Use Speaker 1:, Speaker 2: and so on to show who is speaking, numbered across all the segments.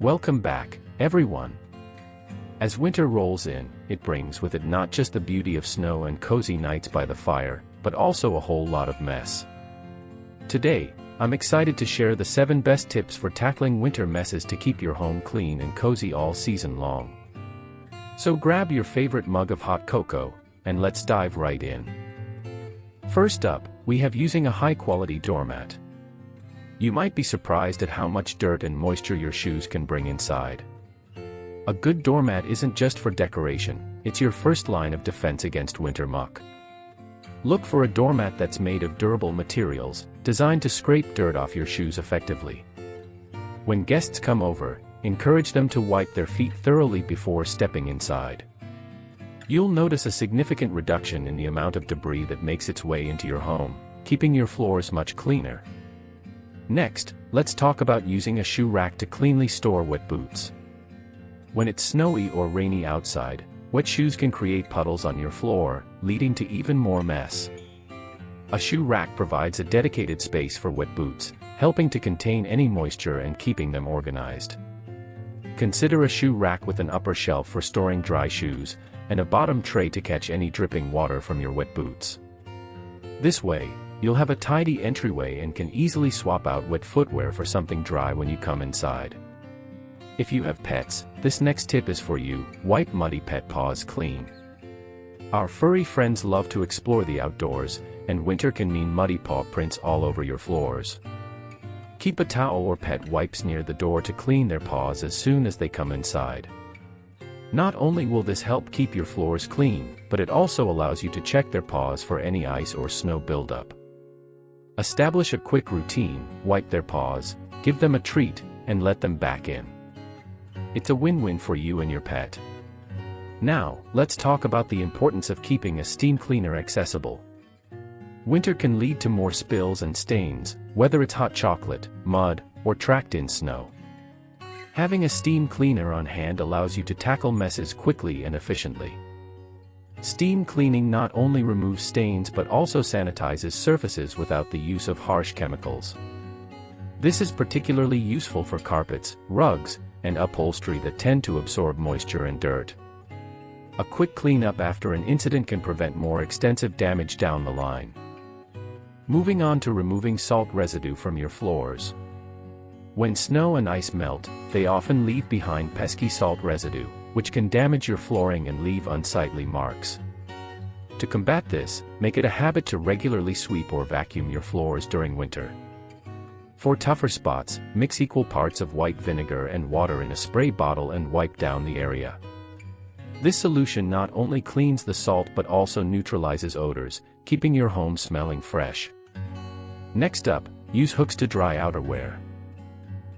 Speaker 1: Welcome back, everyone. As winter rolls in, it brings with it not just the beauty of snow and cozy nights by the fire, but also a whole lot of mess. Today, I'm excited to share the 7 best tips for tackling winter messes to keep your home clean and cozy all season long. So grab your favorite mug of hot cocoa, and let's dive right in. First up, we have using a high-quality doormat. You might be surprised at how much dirt and moisture your shoes can bring inside. A good doormat isn't just for decoration, it's your first line of defense against winter muck. Look for a doormat that's made of durable materials, designed to scrape dirt off your shoes effectively. When guests come over, encourage them to wipe their feet thoroughly before stepping inside. You'll notice a significant reduction in the amount of debris that makes its way into your home, keeping your floors much cleaner. Next, let's talk about using a shoe rack to cleanly store wet boots. When it's snowy or rainy outside, wet shoes can create puddles on your floor, leading to even more mess. A shoe rack provides a dedicated space for wet boots, helping to contain any moisture and keeping them organized. Consider a shoe rack with an upper shelf for storing dry shoes, and a bottom tray to catch any dripping water from your wet boots. This way, you'll have a tidy entryway and can easily swap out wet footwear for something dry when you come inside. If you have pets, this next tip is for you: wipe muddy pet paws clean. Our furry friends love to explore the outdoors, and winter can mean muddy paw prints all over your floors. Keep a towel or pet wipes near the door to clean their paws as soon as they come inside. Not only will this help keep your floors clean, but it also allows you to check their paws for any ice or snow buildup. Establish a quick routine: wipe their paws, give them a treat, and let them back in. It's a win-win for you and your pet. Now, let's talk about the importance of keeping a steam cleaner accessible. Winter can lead to more spills and stains, whether it's hot chocolate, mud, or tracked in snow. Having a steam cleaner on hand allows you to tackle messes quickly and efficiently. Steam cleaning not only removes stains but also sanitizes surfaces without the use of harsh chemicals. This is particularly useful for carpets, rugs, and upholstery that tend to absorb moisture and dirt. A quick cleanup after an incident can prevent more extensive damage down the line. Moving on to removing salt residue from your floors. When snow and ice melt, they often leave behind pesky salt residue, which can damage your flooring and leave unsightly marks. To combat this, make it a habit to regularly sweep or vacuum your floors during winter. For tougher spots, mix equal parts of white vinegar and water in a spray bottle and wipe down the area. This solution not only cleans the salt but also neutralizes odors, keeping your home smelling fresh. Next up, use hooks to dry outerwear.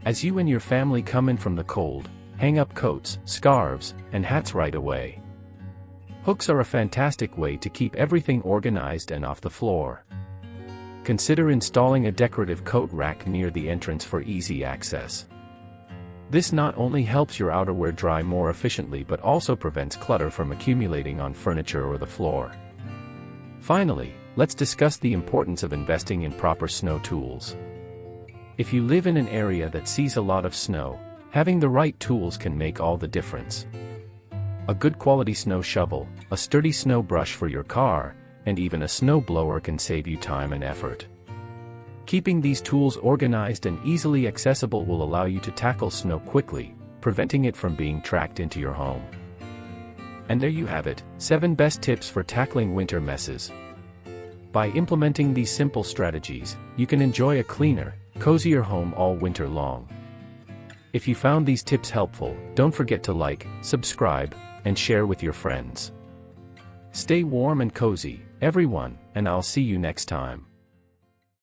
Speaker 1: As you and your family come in from the cold, hang up coats, scarves, and hats right away. Hooks are a fantastic way to keep everything organized and off the floor. Consider installing a decorative coat rack near the entrance for easy access. This not only helps your outerwear dry more efficiently but also prevents clutter from accumulating on furniture or the floor. Finally, let's discuss the importance of investing in proper snow tools. If you live in an area that sees a lot of snow, having the right tools can make all the difference. A good quality snow shovel, a sturdy snow brush for your car, and even a snow blower can save you time and effort. Keeping these tools organized and easily accessible will allow you to tackle snow quickly, preventing it from being tracked into your home. And there you have it, 7 best tips for tackling winter messes. By implementing these simple strategies, you can enjoy a cleaner, cozier home all winter long. If you found these tips helpful, don't forget to like, subscribe, and share with your friends. Stay warm and cozy, everyone, and I'll see you next time.